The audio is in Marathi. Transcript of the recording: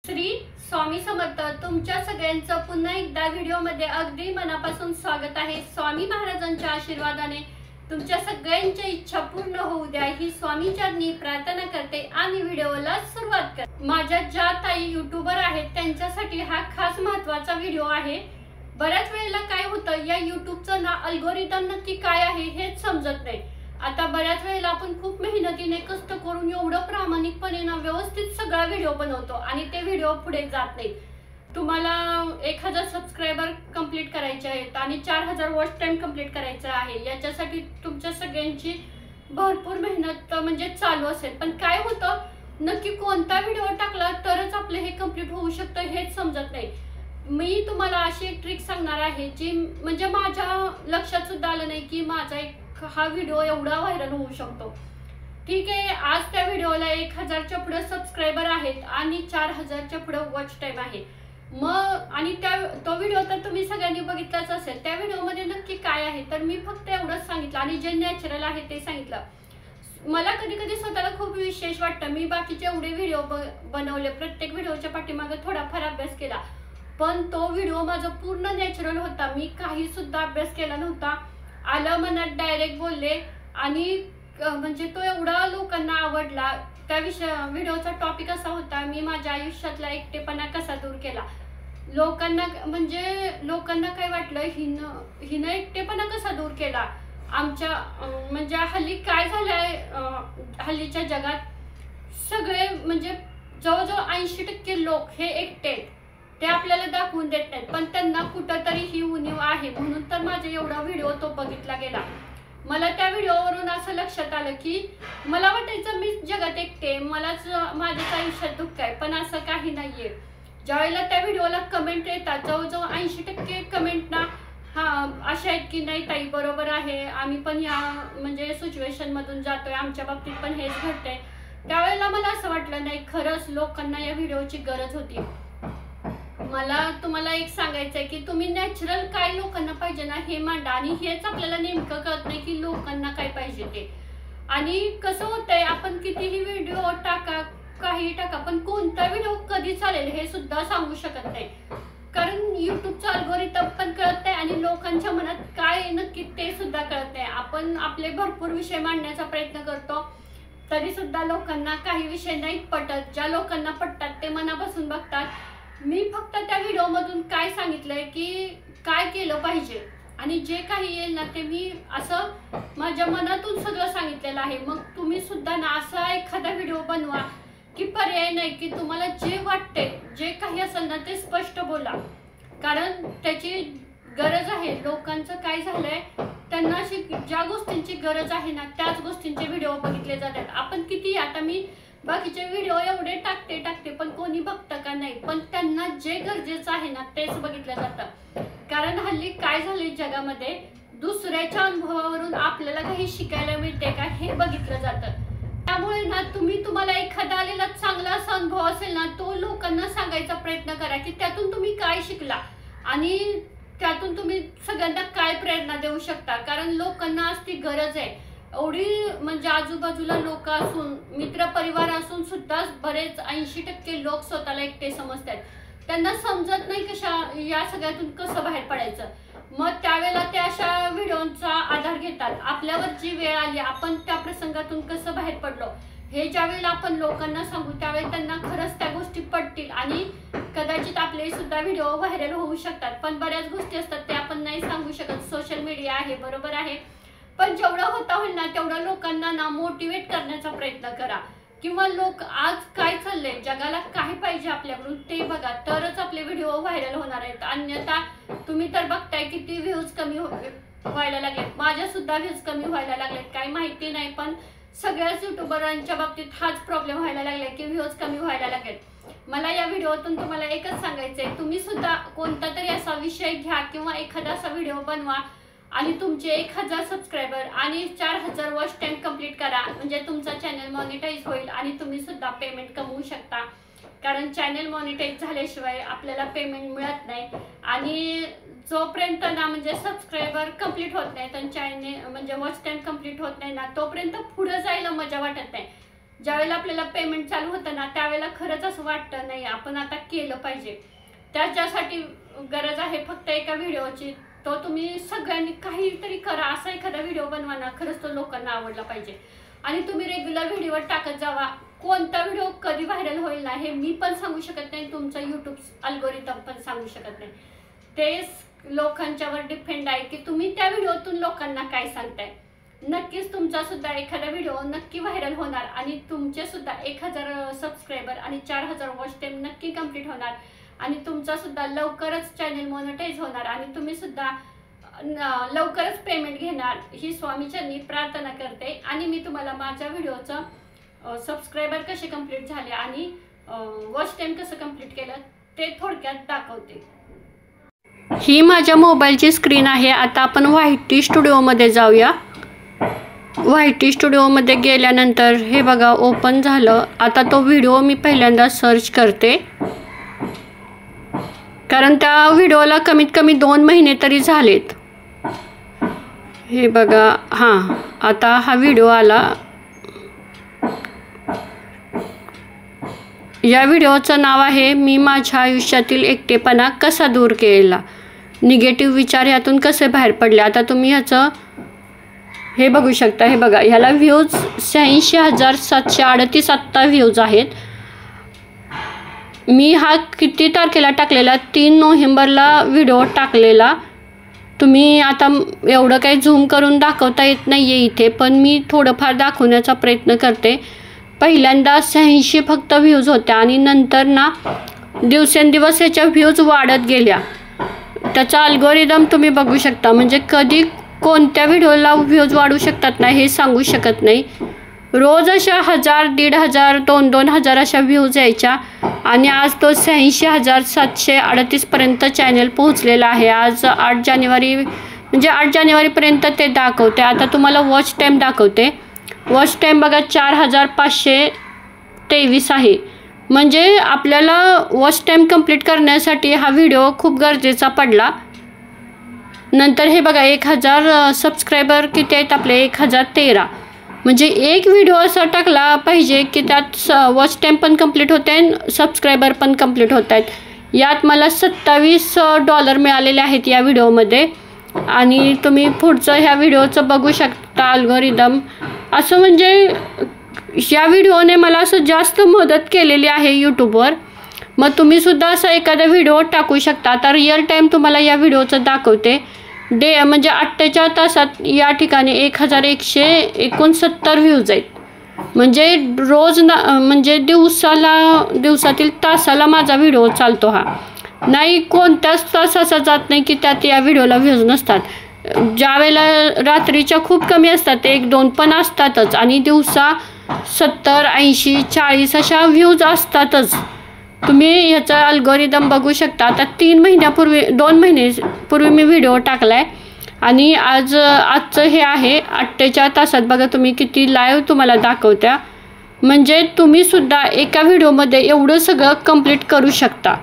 श्री स्वामी समर्थ तुमच्या सगळ्यांचं पुन्हा एकदा व्हिडिओमध्ये अगदी मनापासून स्वागत आहे। स्वामी महाराजांच्या आशीर्वादाने तुमच्या सगळ्यांच्या इच्छा पूर्ण होऊ द्या ही स्वामी चरणी प्रार्थना करते आणि व्हिडिओला सुरुवात करते। माझ्या ज्या ताई यूट्यूबर आहेत त्यांच्यासाठी हा खास महत्त्वाचा व्हिडिओ आहे। बऱ्याच वेळेला काय होतं, या यूट्यूबचं ना अल्गोरिदम नक्की काय आहे हेच समजत नाही। आता बऱ्याच वेळेला आपण खूप मेहनतीने कष्ट करून एवढं प्रामाणिकपणे ना व्यवस्थित सगळा व्हिडिओ बनवतो आणि ते व्हिडिओ पुढे जात नाही। तुम्हाला 1000 सबस्क्रायबर कंप्लीट करायचे आहेत आणि 4000 वॉच टाइम कंप्लीट करायचा आहे। याच्यासाठी तुमच्या सगळ्यांची भरपूर मेहनत म्हणजे चालू असेल, पण काय होतं नक्की कोणता व्हिडिओ टाकला तरच आपले हे कंप्लीट होऊ शकतं हेच समजत नाही। मी तुम्हाला अशी एक ट्रिक सांगणार आहे जी म्हणजे माझ्या लक्षात सुद्धा आलं नाही की माझा एक हा व्हिडिओ एवढा व्हायरल होऊ शकतो। ठीक आहे, आज त्या व्हिडिओला 1000च्या पुढे सबस्क्रायबर आहेत आणि 4000च्या पुढे वॉच टाइम आहे। मग आणि तो व्हिडिओ तर तुम्ही सगळ्यांनी बघितलाच असेल। त्या व्हिडिओमध्ये नक्की काय आहे तर मी फक्त एवढंच सांगितलं आणि जे नॅचरल आहे ते सांगितलं। मला कधी कधी स्वतःला खूप विशेष वाटतं, मी बाकीचे एवढे व्हिडिओ बनवले, प्रत्येक व्हिडिओच्या पाठीमागे थोडाफार अभ्यास केला, पण तो व्हिडिओ माझा पूर्ण नॅचरल होता। मी काही सुद्धा अभ्यास केला नव्हता, आलं मनात डायरेक्ट बोलले आणि म्हणजे तो एवढा लोकांना आवडला। त्या व्हिडिओचा टॉपिक असा होता, मी माझ्या आयुष्यातला एकटेपणा कसा दूर केला। लोकांना काय वाटलं, हिनं एकटेपणा कसा दूर केला। आमच्या म्हणजे हल्ली काय झालंय, हल्लीच्या जगात सगळे म्हणजे जवळजवळ 80% लोक हे एकटे, ते आपल्याला दाखवून देत नाहीत, पण त्यांना कुठंतरी ही उणीव आहे। म्हणून तर माझा एवढा व्हिडिओ तो बघितला गेला। मला त्या व्हिडिओवरून असं लक्षात आलं की मला वाटायचं मी जगात एकटे, मलाच माझ्याच आयुष्यात दुःख आहे, पण असं काही नाहीये। ज्यावेळेला त्या व्हिडिओला कमेंट येतात, जवळजवळ 80% कमेंट ना अशा आहेत की नाही ताई बरोबर आहे, आम्ही पण या म्हणजे सिच्युएशन मधून जातोय, आमच्या बाबतीत पण हेच घडतंय। त्यावेळेला मला असं वाटलं नाही, खरंच लोकांना या व्हिडिओची गरज होती। मला तुम्हाला एक सांगायचं आहे की तुम्ही नॅचरल काय लोकांना पाहिजे ना हे मांडा, आणि हेच आपल्याला नेमकं कळत नाही की लोकांना काय पाहिजे ते। आणि कसं होतंय, आपण कितीही व्हिडिओ टाका, काही टाका, पण कोणता व्हिडिओ कधी चालेल हे सुद्धा सांगू शकत नाही, कारण यूट्यूबचं अल्गोरिदम पण कळत नाही आणि लोकांच्या मनात काय नक्की ते सुद्धा कळत नाही। आपण आपले भरपूर विषय मांडण्याचा प्रयत्न करतो, तरी सुद्धा लोकांना काही विषय नाही पटत। ज्या लोकांना पटतात ते मनापासून बघतात। मी फक्त त्या व्हिडिओ मधून काय सांगितलंय की काय केलं पाहिजे, आणि जे काही येईल ना ते मी असं माझ्या मनातून सगळं सांगितलेलं आहे। मग तुम्ही सुद्धा ना असा एखादा व्हिडिओ बनवा की पर्याय नाही की तुम्हाला जे वाटते, जे काही असेल ना ते स्पष्ट बोला, कारण त्याची गरज आहे। लोकांचं काय झालंय, त्यांना अशी ज्या गोष्टींची गरज आहे ना त्याच गोष्टींचे व्हिडिओ बघितले जातात। आपण किती आता मी बाकीचे व्हिडिओ एवढे टाकते पण कोणी बघतं का नाही, पण त्यांना जे गरजेचं आहे ना तेच बघितलं जातं। कारण हल्ली काय झालंय जगामध्ये, दुसऱ्याच्या अनुभवावरून आपल्याला काही शिकायला मिळते का हे बघितलं जातं। त्यामुळे ना तुम्हाला एखादा आलेला चांगला असा अनुभव असेल ना तो लोकांना सांगायचा प्रयत्न करा की त्यातून तुम्ही काय शिकला आणि त्यातून तुम्ही सगळ्यांना काय प्रेरणा देऊ शकता, कारण लोकांना आज ती गरज आहे। एवढी म्हणजे आजूबाजूला लोक असून, मित्र परिवार असून सुद्धा बरेच 80% लोक स्वतःला एकटे समजतात। त्यांना समजत नाही कशा या सगळ्यातून कसं बाहेर पडायचं। मग त्यावेळेला ते अशा व्हिडिओचा आधार घेतात। आपल्यावर जी वेळ आली, आपण त्या प्रसंगातून कसं बाहेर पडलो हे ज्यावेळेला आपण लोकांना सांगू त्यावेळेला त्यांना खरंच त्या गोष्टी पटतील आणि कदाचित आपले सुद्धा व्हिडिओ व्हायरल होऊ शकतात। पण बऱ्याच गोष्टी असतात ते आपण नाही सांगू शकत, सोशल मीडिया आहे बरोबर आहे, पण जेवढं होता होईल ना तेवढं लोकांना ना मोटिवेट करण्याचा प्रयत्न करा, किंवा लोक आज काय चाललंय, जगाला काय पाहिजे आपल्याकडून ते बघा, तरच आपले व्हिडिओ व्हायरल होणार आहेत। अन्यथा तुम्ही तर बघताय किती व्ह्यूज कमी व्हायला लागलेत, माझ्या सुद्धा व्ह्यूज कमी व्हायला लागलेत, काही माहिती नाही, पण सगळ्याच युट्यूबरांच्या बाबतीत हाच प्रॉब्लेम व्हायला लागलाय की व्ह्यूज कमी व्हायला लागलेत। मला या व्हिडिओतून तुम्हाला एकच सांगायचंय, तुम्ही सुद्धा कोणता तरी असा विषय घ्या किंवा एखादा असा व्हिडिओ बनवा आणि तुमचे 1000 सबस्क्रायबर आणि 4000 वॉच टाइम कंप्लीट करा, म्हणजे तुमचा चॅनल मॉनिटाईज होईल आणि तुम्ही सुद्धा पेमेंट कमवू शकता। कारण चॅनल मॉनिटाईज झाल्याशिवाय आपल्याला पेमेंट मिळत नाही, आणि जोपर्यंत ना म्हणजे सबस्क्रायबर कंप्लीट होत नाही तर चॅनल म्हणजे वॉच टाइम कंप्लीट होत नाही ना तोपर्यंत पुढे जायला मजा वाटत नाही। ज्यावेळेला आपल्याला पेमेंट चालू होतं ना त्यावेळेला खरंच असं वाटतं नाही आपण आता केलं पाहिजे. त्याच्यासाठी गरज आहे फक्त एका व्हिडिओची. तो तुम्ही सगळ्यांनी काहीतरी करा, असा एखादा व्हिडिओ बनवा ना, खरंच तो लोकांना आवडला पाहिजे. आणि तुम्ही रेग्युलर व्हिडिओ टाकत जावा. कोणता व्हिडिओ कधी व्हायरल होईल ना हे मी पण सांगू शकत नाही, तुमचा यूट्यूब अल्गोरिदम पण सांगू शकत नाही. ते लोकांच्यावर डिपेंड आहे की तुम्ही त्या व्हिडिओतून लोकांना काय सांगताय. नक्कीच तुमचा सुद्धा एखादा व्हिडिओ नक्की व्हायरल होणार आणि तुमचे सुद्धा 1000 सबस्क्रायबर आणि 4000 वॉच टाइम नक्की कंप्लीट होणार आणि तुमचा सुद्धा लवकरच चॅनल मोनेटाईज होणार आणि तुम्ही सुद्धा लवकरच पेमेंट घेणार ही स्वामीचरणी प्रार्थना करते. आणि मी तुम्हाला माझ्या व्हिडिओचं सबस्क्रायबर कसे कंप्लीट झाले आणि वॉच टाइम कसं कंप्लीट केलं ते थोडक्यात दाखवते. ही माझ्या मोबाईलची स्क्रीन आहे. आता आपण व्हाईटी स्टुडिओमध्ये जाऊया. व्हाईटी स्टुडिओमध्ये गेल्यानंतर हे बघा ओपन झालं. आता तो व्हिडिओ मी पहिल्यांदा सर्च करते कारण त्या व्हिडिओला कमीत कमी 2 महिने तरी झालेत. हे बघा, हां आता हा व्हिडिओ आला. या व्हिडिओचं नाव आहे मी माझ्या आयुष्यातील एकटेपणा कसा दूर केला, निगेटिव्ह विचार यातून कसे बाहेर पडले. आता तुम्ही ह्याचं हे बघू शकता. हे बघा, ह्याला व्ह्यूज 86,738 आत्ता व्ह्यूज आहेत. मी हा किती तारखेला टाकलेला, 3 नोव्हेंबरला व्हिडिओ टाकलेला. तुम्ही आता एवढं काही झूम करून दाखवता येत नाही आहे इथे, पण मी थोडंफार दाखवण्याचा प्रयत्न करते. पहिल्यांदा 86 फक्त व्ह्यूज होत्या आणि नंतर ना दिवसेंदिवस ह्याच्या व्ह्यूज वाढत गेल्या. त्याचा अल्गोरिदम तुम्ही बघू शकता. म्हणजे कधी कोणत्या व्हिडिओला व्ह्यूज वाढू शकतात ना हे सांगू शकत नाही. रोज अशा 1000, 1500, 2,000 अशा व्ह्यूज यायच्या आणि आज तो 86,738 पर्यंत चॅनल पोहोचलेला आहे. आज 8 जानेवारी म्हणजे 8 जानेवारीपर्यंत ते दाखवते. आता तुम्हाला वॉच टाईम दाखवते. वॉच टाईम बघा 4523 आहे. म्हणजे आपल्याला वॉच टाईम कंप्लीट करण्यासाठी हा व्हिडिओ खूप गरजेचा पडला. नंतर हे बघा 1000 सबस्क्रायबर किती आहेत आपले, 1013. म्हणजे एक व्हिडिओ असा टाकला पाहिजे की त्यात वॉच टाईम पण कंप्लीट होते आणि सबस्क्रायबर पण कंप्लीट होत आहेत. यात मला $27 मिळालेले आहेत या व्हिडिओमध्ये. आणि तुम्ही पुढचं ह्या व्हिडिओचं बघू शकता अल्गोरिदम. असं म्हणजे या व्हिडिओने मला असं जास्त मदत केलेली आहे यूट्यूबवर. मग तुम्हीसुद्धा असं एखादा व्हिडिओ टाकू शकता. आता रिअल टाईम तुम्हाला या व्हिडिओचं दाखवते. म्हणजे 48 तासात या ठिकाणी 1169 व्ह्यूज आहेत. म्हणजे रोज म्हणजे दिवसातील तासाला माझा व्हिडिओ चालतो. हा नाही कोणत्याच तास असा जात नाही की त्यात या व्हिडिओला व्ह्यूज नसतात. ज्यावेळेला रात्रीच्या खूप कमी असतात, 1-2 पण असतातच आणि दिवसा 70, 80, 40 अशा व्ह्यूज असतातच. तुम्ही ह्याचा अल्गोरिदम बघू शकता. आता 2 महिन्यापूर्वी मी व्हिडिओ टाकला आहे आणि आजचं हे आहे 48 तासात बघा तुम्ही किती लाईव्ह तुम्हाला दाखवत्या. म्हणजे तुम्हीसुद्धा एका व्हिडिओमध्ये एवढं सगळं कंप्लीट करू शकता.